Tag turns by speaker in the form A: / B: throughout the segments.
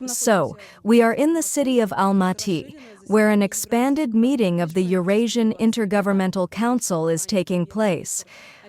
A: So, we are in the city of Almaty, where an expanded meeting of the Eurasian Intergovernmental Council is taking place.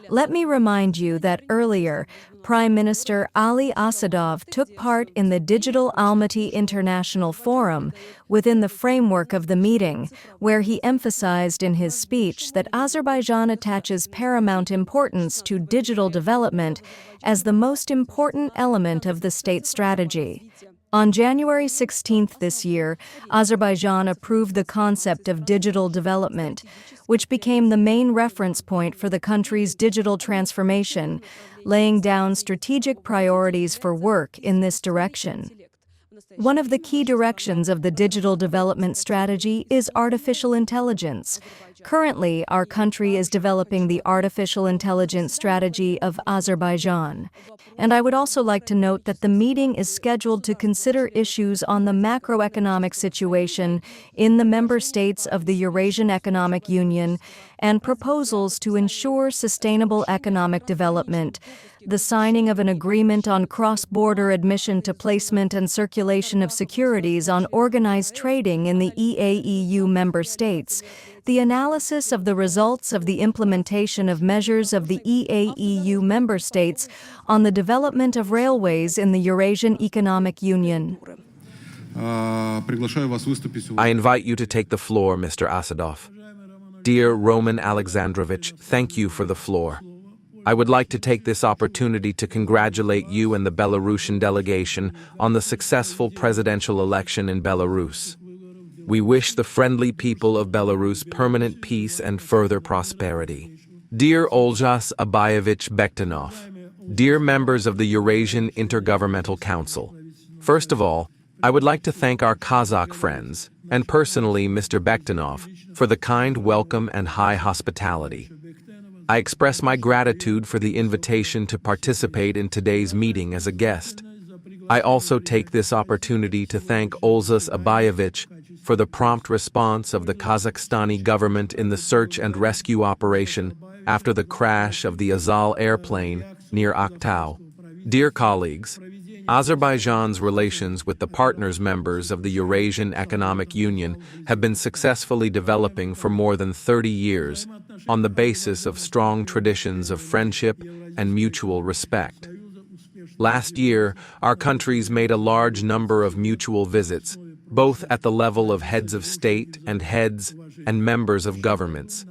A: Let me remind you that earlier, Prime Minister Ali Asadov took part in the Digital Almaty International Forum within the framework of the meeting, where he emphasized in his speech that Azerbaijan attaches paramount importance to digital development as the most important element of the state strategy. On January 16th this year, Azerbaijan approved the concept of digital development, which became the main reference point for the country's digital transformation, laying down strategic priorities for work in this direction. One of the key directions of the digital development strategy is artificial intelligence. Currently, our country is developing the artificial intelligence strategy of Azerbaijan. And I would also like to note that the meeting is scheduled to consider issues on the macroeconomic situation in the member states of the Eurasian Economic Union and proposals to ensure sustainable economic development, the signing of an agreement on cross-border admission to placement and circulation of securities on organized trading in the EAEU member states, the analysis of the results of the implementation of measures of the EAEU member states on the development of railways in the Eurasian Economic Union.
B: I invite you to take the floor, Mr. Asadov. Dear Roman Alexandrovich, thank you for the floor. I would like to take this opportunity to congratulate you and the Belarusian delegation on the successful presidential election in Belarus. We wish the friendly people of Belarus permanent peace and further prosperity. Dear Oljas Abayevich Bektanov, dear members of the Eurasian Intergovernmental Council, first of all, I would like to thank our Kazakh friends, and personally Mr. Bektanov, for the kind welcome and high hospitality. I express my gratitude for the invitation to participate in today's meeting as a guest. I also take this opportunity to thank Olzas Abayevich for the prompt response of the Kazakhstani government in the search and rescue operation after the crash of the Azal airplane near Aktau. Dear colleagues, Azerbaijan's relations with the partners members of the Eurasian Economic Union have been successfully developing for more than 30 years on the basis of strong traditions of friendship and mutual respect. Last year, our countries made a large number of mutual visits, both at the level of heads of state and heads and members of governments.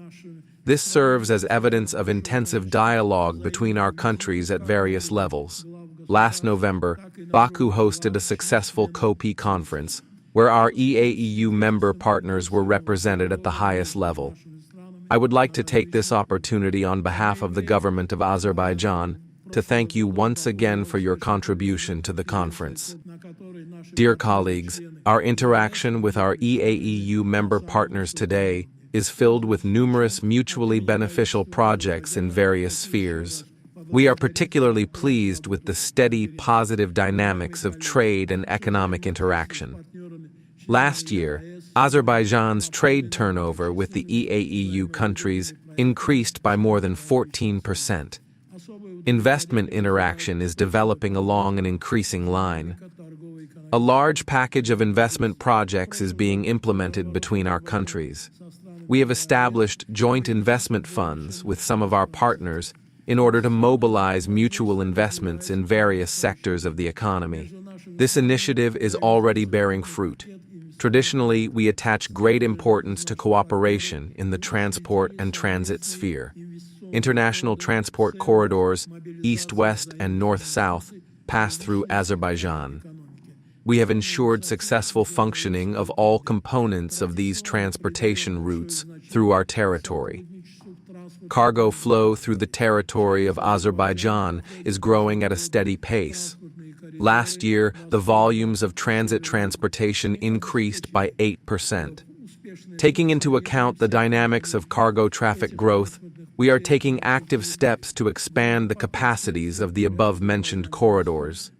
B: This serves as evidence of intensive dialogue between our countries at various levels. Last November, Baku hosted a successful COPI conference, where our EAEU member partners were represented at the highest level. I would like to take this opportunity on behalf of the government of Azerbaijan to thank you once again for your contribution to the conference. Dear colleagues, our interaction with our EAEU member partners today is filled with numerous mutually beneficial projects in various spheres. We are particularly pleased with the steady, positive dynamics of trade and economic interaction. Last year, Azerbaijan's trade turnover with the EAEU countries increased by more than 14%. Investment interaction is developing along an increasing line. A large package of investment projects is being implemented between our countries. We have established joint investment funds with some of our partners in order to mobilize mutual investments in various sectors of the economy. This initiative is already bearing fruit. Traditionally, we attach great importance to cooperation in the transport and transit sphere. International transport corridors, east-west and north-south, pass through Azerbaijan. We have ensured successful functioning of all components of these transportation routes through our territory. Cargo flow through the territory of Azerbaijan is growing at a steady pace. Last year, the volumes of transit transportation increased by 8%. Taking into account the dynamics of cargo traffic growth, we are taking active steps to expand the capacities of the above-mentioned corridors.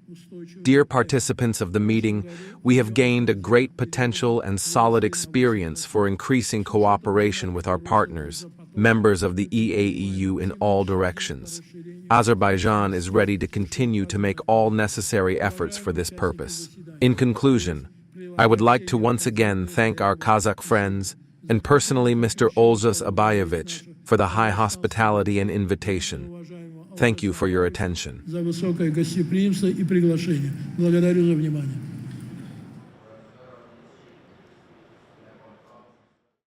B: Dear participants of the meeting, we have gained a great potential and solid experience for increasing cooperation with our partners, members of the EAEU in all directions. Azerbaijan is ready to continue to make all necessary efforts for this purpose. In conclusion, I would like to once again thank our Kazakh friends and personally Mr. Olzas Abayevich for the high hospitality and invitation. Thank you for your attention.
C: За высокое гостеприимство и приглашение. Благодарю за внимание.